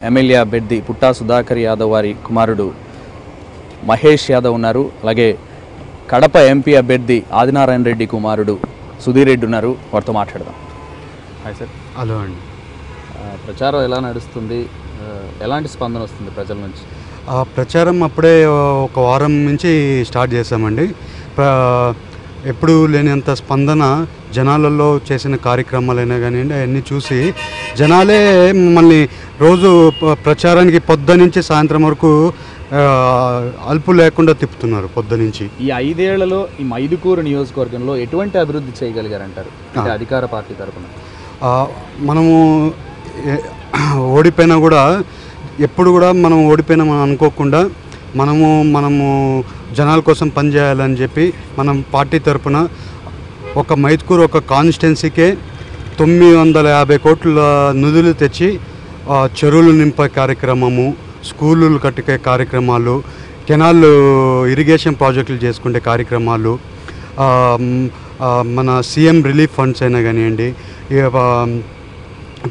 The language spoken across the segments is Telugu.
ఎమ్మెల్యే అభ్యర్థి పుట్టా సుధాకర్ యాదవ్ వారి కుమారుడు మహేష్ యాదవ్ ఉన్నారు. అలాగే కడప ఎంపీ అభ్యర్థి ఆదినారాయణ రెడ్డి కుమారుడు సుధీర్ రెడ్డి ఉన్నారు. వారితో మాట్లాడదాం. Hi sir. హలో అండి. ప్రచారం ఎలా నడుస్తుంది? ఎలాంటి స్పందన వస్తుంది ప్రజల నుంచి? ప్రచారం అప్పుడే ఒక వారం నుంచి స్టార్ట్ చేసామండి. ఎప్పుడు లేనంత స్పందన జనాలలో చేసిన కార్యక్రమాలైనా కానివ్వండి అవన్నీ చూసి జనాలే మమ్మల్ని రోజు ప్రచారానికి పొద్దు నుంచి సాయంత్రం వరకు అల్పు లేకుండా తిప్పుతున్నారు. పొద్దు నుంచి ఈ 5 ఏళ్లలో ఈ మైదుకూరు నియోజకవర్గంలో ఎటువంటి అభివృద్ధి చేయగలిగారంటారు అధికార పార్టీ తరఫున? మనము ఓడిపోయినా కూడా ఎప్పుడు కూడా మనం ఓడిపోయినామని అనుకోకుండా మనము జనాల కోసం పనిచేయాలని చెప్పి మనం పార్టీ తరఫున ఒక మైదుకూరు ఒక కాన్స్టిట్యున్సీకే 950 కోట్ల నిధులు తెచ్చి చెరువులు నింపే కార్యక్రమము, స్కూళ్ళు కట్టే కార్యక్రమాలు, కెనాళ్ళు ఇరిగేషన్ ప్రాజెక్టులు చేసుకునే కార్యక్రమాలు, మన సీఎం రిలీఫ్ ఫండ్స్ అయినా కానివ్వండి,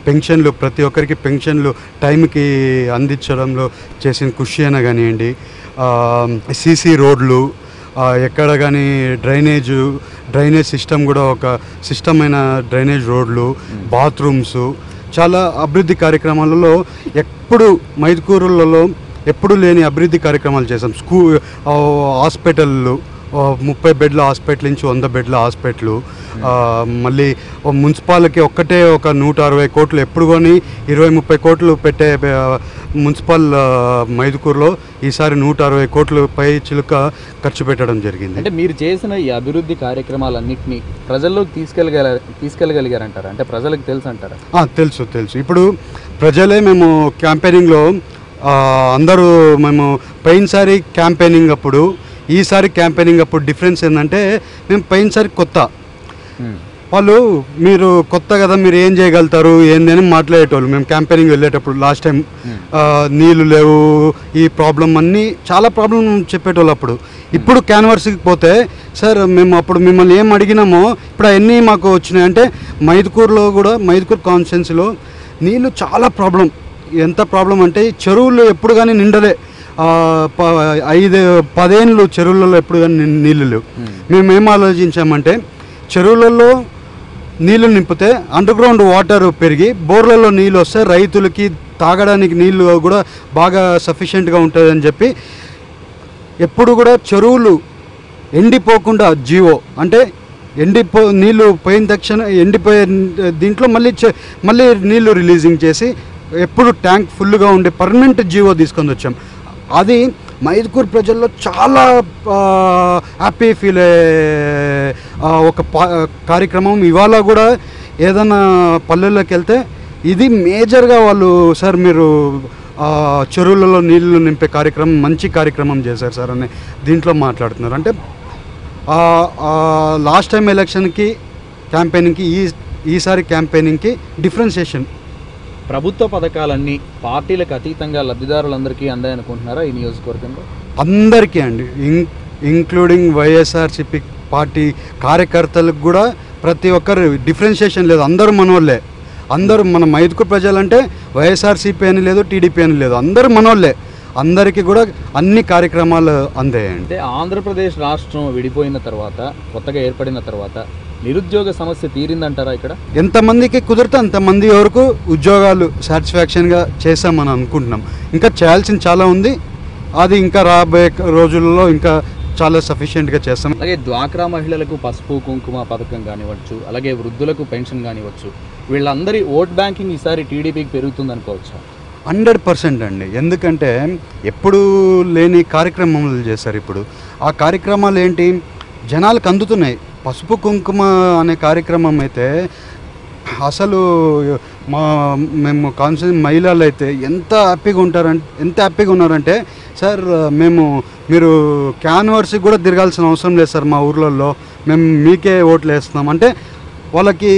పెన్షన్లు ప్రతి ఒక్కరికి పెన్షన్లు టైంకి అందించడంలో చేసిన కృషి అయినా కానివ్వండి, సీసీ రోడ్లు, ఎక్కడ కానీ డ్రైనేజ్ సిస్టమ్ కూడా ఒక సిస్టమ్ అయిన డ్రైనేజ్ రోడ్లు, బాత్రూమ్స్, చాలా అభివృద్ధి కార్యక్రమాలలో ఎప్పుడు మైదుకూరులలో ఎప్పుడు లేని అభివృద్ధి కార్యక్రమాలు చేసాం. హాస్పిటళ్ళు 30 బెడ్ల హాస్పిటల్ నుంచి 100 బెడ్ల హాస్పిటల్, మళ్ళీ మున్సిపాలిటీకి ఒక్కటే ఒక 160 కోట్లు ఎప్పుడు కొని 20-30 కోట్లు పెట్టే మున్సిపల్ మైదుకూరులో ఈసారి 160 కోట్లు పై చిలుక ఖర్చు పెట్టడం జరిగింది. అంటే మీరు చేసిన ఈ అభివృద్ధి కార్యక్రమాలన్నింటినీ ప్రజల్లోకి తీసుకెళ్ళగలిగారంటారా? అంటే ప్రజలకు తెలుసు అంటారా? తెలుసు. ఇప్పుడు ప్రజలే మేము క్యాంపెయినింగ్లో అందరూ మేము పోయినసారి క్యాంపెయినింగ్ అప్పుడు ఈసారి క్యాంపెయినింగ్ అప్పుడు డిఫరెన్స్ ఏంటంటే మేము పోయినసారి కొత్త వాళ్ళు మీరు కొత్త కదా మీరు ఏం చేయగలుగుతారు ఏందని మాట్లాడేటోళ్ళు. మేము క్యాంపెయినింగ్ వెళ్ళేటప్పుడు లాస్ట్ టైం నీళ్ళు లేవు, ఈ ప్రాబ్లం అన్నీ చాలా ప్రాబ్లం చెప్పేటోళ్ళు అప్పుడు. ఇప్పుడు క్యాన్వర్స్కి పోతే సార్ మేము అప్పుడు మిమ్మల్ని ఏం అడిగినామో ఇప్పుడు అవన్నీ మాకు వచ్చినాయి. అంటే మైదుకూరులో కూడా మైదుకూరు కాన్స్టిట్యున్సీలో నీళ్ళు చాలా ప్రాబ్లం. ఎంత ప్రాబ్లం అంటే చెరువులు ఎప్పుడు కానీ నిండలే. 5-10 ఏళ్ళు చెరువులలో ఎప్పుడు కానీ నీళ్ళు లేవు. మేమేం ఆలోచించామంటే చెరువులలో నీళ్లు నింపితే అండర్ గ్రౌండ్ వాటర్ పెరిగి బోర్లలో నీళ్ళు వస్తే రైతులకి తాగడానికి నీళ్ళు కూడా బాగా సఫిషియెంట్గా ఉంటుందని చెప్పి ఎప్పుడు కూడా చెరువులు ఎండిపోకుండా అంటే నీళ్ళు పోయిన తక్షణ ఎండిపోయే దీంట్లో మళ్ళీ నీళ్లు రిలీజింగ్ చేసి ఎప్పుడు ట్యాంక్ ఫుల్గా ఉండే పర్మనెంట్ జీవో తీసుకొని వచ్చాం. అది మైదుకూరు ప్రజల్లో చాలా హ్యాపీ ఫీల్ అయ్యే ఒక కార్యక్రమం. ఇవాళ కూడా ఏదైనా పల్లెల్లోకి వెళ్తే ఇది మేజర్గా వాళ్ళు సార్ మీరు చెరువులలో నీళ్ళు నింపే కార్యక్రమం మంచి కార్యక్రమం చేశారు సార్ అని దీంట్లో మాట్లాడుతున్నారు. అంటే లాస్ట్ టైం ఎలక్షన్కి క్యాంపెయినింగ్కి ఈసారి క్యాంపెయినింగ్కి డిఫరెన్షియేషన్. ప్రభుత్వ పథకాలన్నీ పార్టీలకు అతీతంగా లబ్ధిదారులందరికీ అందాయనుకుంటున్నారా ఈ నియోజకవర్గంలో? అందరికీ అండి, ఇంక్లూడింగ్ వైఎస్ఆర్సీపీ పార్టీ కార్యకర్తలకు కూడా ప్రతి ఒక్కరు డిఫరెన్షియేషన్ లేదు. అందరూ మనోళ్ళే. అందరూ మన మైదుకూరు ప్రజలంటే వైఎస్ఆర్సీపీ అని లేదు, టీడీపీ అని లేదు, అందరూ మనోళ్ళే. అందరికీ కూడా అన్ని కార్యక్రమాలు అందాయండి. అంటే ఆంధ్రప్రదేశ్ రాష్ట్రం విడిపోయిన తర్వాత కొత్తగా ఏర్పడిన తర్వాత నిరుద్యోగ సమస్య తీరిందంటారా? ఇక్కడ ఎంతమందికి కుదిరితే అంతమంది వరకు ఉద్యోగాలు సాటిస్ఫాక్షన్గా చేసామని అనుకుంటున్నాం. ఇంకా చేయాల్సింది చాలా ఉంది. అది ఇంకా రాబోయే రోజుల్లో ఇంకా చాలా సఫిషియెంట్గా చేస్తాం. అలాగే డ్వాక్రా మహిళలకు పసుపు కుంకుమ పథకం కానివ్వచ్చు, అలాగే వృద్ధులకు పెన్షన్ కానివ్వచ్చు, వీళ్ళందరి ఓట్ బ్యాంకింగ్ ఈసారి టీడీపీకి పెరుగుతుంది అనుకోవచ్చు. 100% అండి. ఎందుకంటే ఎప్పుడు లేని కార్యక్రమాలు చేశారు. ఇప్పుడు ఆ కార్యక్రమాలు ఏంటి జనాలకు అందుతున్నాయి. పసుపు కుంకుమ అనే కార్యక్రమం అయితే అసలు మేము కాన్స్టిట్యూషన్ మహిళలు అయితే ఎంత హ్యాపీగా ఉన్నారంటే సార్ మీరు క్యాన్వర్స్కి కూడా తిరగాల్సిన అవసరం లేదు సార్, మా ఊర్లలో మేము మీకే ఓట్లు వేస్తున్నాం అంటే వాళ్ళకి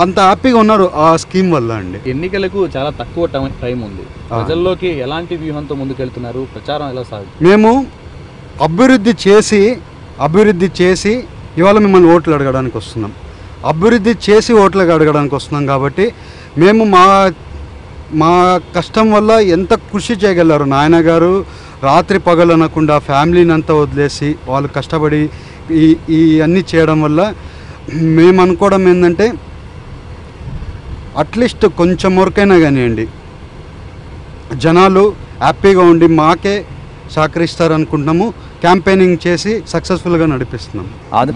అంత హ్యాపీగా ఉన్నారు ఆ స్కీమ్ వల్ల అండి. ఎన్నికలకు చాలా తక్కువ టైం ఉంది. ప్రజల్లోకి ఎలాంటి వ్యూహంతో ముందుకెళ్తున్నారు? ప్రచారం ఎలా సాగుతుంది? మేము అభివృద్ధి చేసి ఇవాళ మిమ్మల్ని ఓట్లు అడగడానికి వస్తున్నాం. అభివృద్ధి చేసి ఓట్లు అడగడానికి వస్తున్నాం కాబట్టి మేము మా మా కష్టం వల్ల ఎంత కృషి చేయగలరు నాయన గారు, రాత్రి పగలనకుండా ఫ్యామిలీని అంతా వదిలేసి వాళ్ళు కష్టపడి ఈ అన్నీ చేయడం వల్ల మేము అనుకోవడం ఏంటంటే అట్లీస్ట్ కొంచెం వరకైనా కానివ్వండి జనాలు హ్యాపీగా ఉండి మాకే సహకరిస్తారనుకుంటున్నాము. క్యాంపెయినింగ్ చేసి సక్సెస్ఫుల్గా నడిపిస్తున్నాం.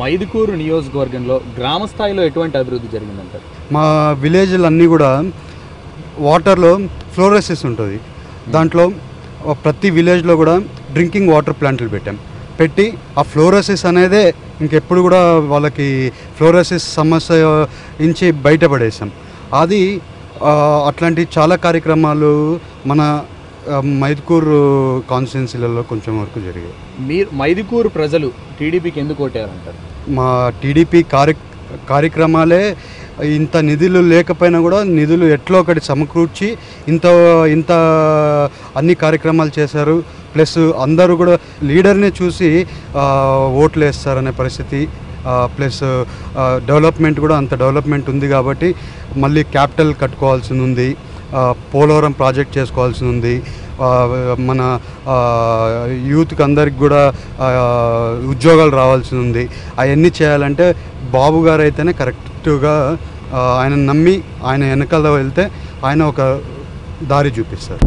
మైదుకూరు నియోజకవర్గంలో గ్రామ స్థాయిలో ఎటువంటి అభివృద్ధి జరిగిందంటారు? మా విలేజ్లు అన్నీ కూడా వాటర్లో ఫ్లోరోసిస్ ఉంటుంది. దాంట్లో ప్రతి విలేజ్లో కూడా డ్రింకింగ్ వాటర్ ప్లాంట్లు పెట్టి ఆ ఫ్లోరోసిస్ అనేదే ఇంకెప్పుడు కూడా వాళ్ళకి ఫ్లోరోసిస్ సమస్య నుంచి బయటపడేసాం. అది అట్లాంటి చాలా కార్యక్రమాలు మన మైదుకూరు కాన్స్టిట్యున్సీలలో కొంచెం వరకు జరిగాయి. మీరు మైదుకూరు ప్రజలు టీడీపీకి ఎందుకు ఓటారంటారు? మా టీడీపీ కార్యక్రమాలే ఇంత నిధులు లేకపోయినా కూడా నిధులు ఎట్లో ఒకటి సమకూర్చి ఇంత అన్ని కార్యక్రమాలు చేశారు. ప్లస్ అందరూ కూడా లీడర్ని చూసి ఓట్లు వేస్తారనే పరిస్థితి. ప్లస్ డెవలప్మెంట్ కూడా అంత డెవలప్మెంట్ ఉంది కాబట్టి మళ్ళీ క్యాపిటల్ కట్టుకోవాల్సి ఉంది, పోలవరం ప్రాజెక్ట్ చేసుకోవాల్సి ఉంది, మన యూత్కి అందరికి కూడా ఉద్యోగాలు రావాల్సి ఉంది. అవన్నీ చేయాలంటే బాబు గారు అయితేనే కరెక్ట్గా ఆయన నమ్మి ఆయన వెనకాల వెళ్తే ఆయన ఒక దారి చూపిస్తారు.